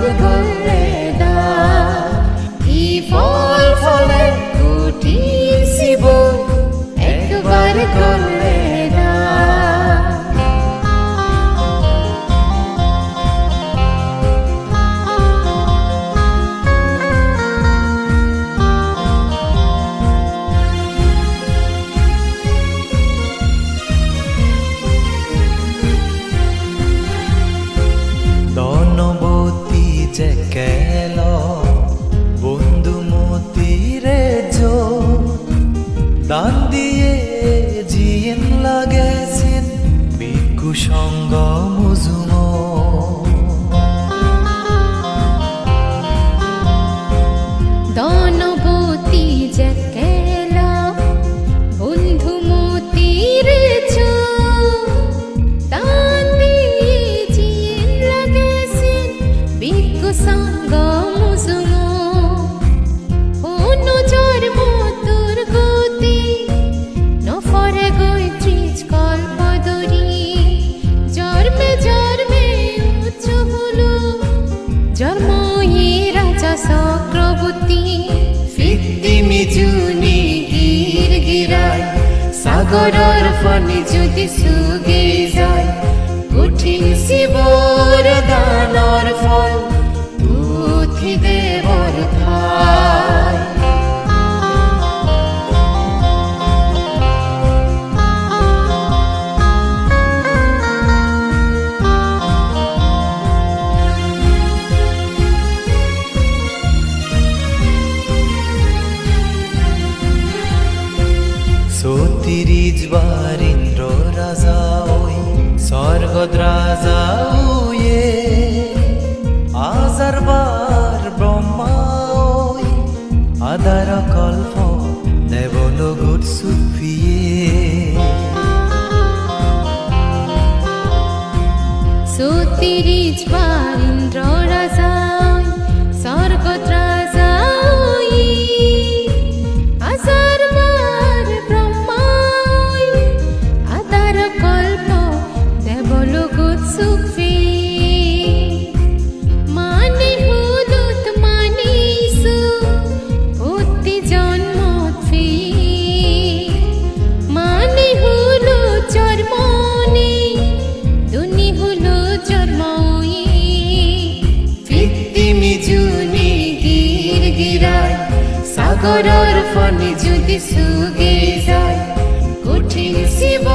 একবার করলে দাও ই ফল ফলে কুটির শিব একবার করলে ধনবতী যে কেল বন্ধুমতিরে জো দান দিয়ে জিয়েন লাগেছেন ভিক্ষু সঙ্গ মুজুম ধনবতী যে কেল বন্ধুমতির জো দান দিয়ে জিয়েন লাগেছেন ভিক্ষু সঙ্গ মুজুম কোনো জন্ম তোর গতি নফরে গৈত্রীজ কল্পদরি জন্মে জন্মে উচ্চ হলো জন্ময়ে রাজা চক্রবর্তী ফিত্তিমি জুনি গির গিরায় সাগরর ফনি যদি সুগে যায় কঠিন শিবর দানর ফল পুথি দেবর ঠাই সতীরিজ বার ইন্দ্র রাজা ওই স্বর্গদ রাজা ওয়ে হাজার বার ব্রহ্মা ওই আদার কল্প দেবলোক সুফিয়ে সতীরিজ বার ইন্দ্র রাজা স্বর্গদ রাজা হাজার বার ব্রহ্মা আদার কল্প দেবলোক সুফি মানে হুলুত মানে সু ভূতি জন্ম ফি মানে হুলু জন্মনি দুনি হুলু জন্মই ফিত্তিমি জুনি গির গিরায় সাগরর ফনি যদি সুগে যায় কঠিন শিব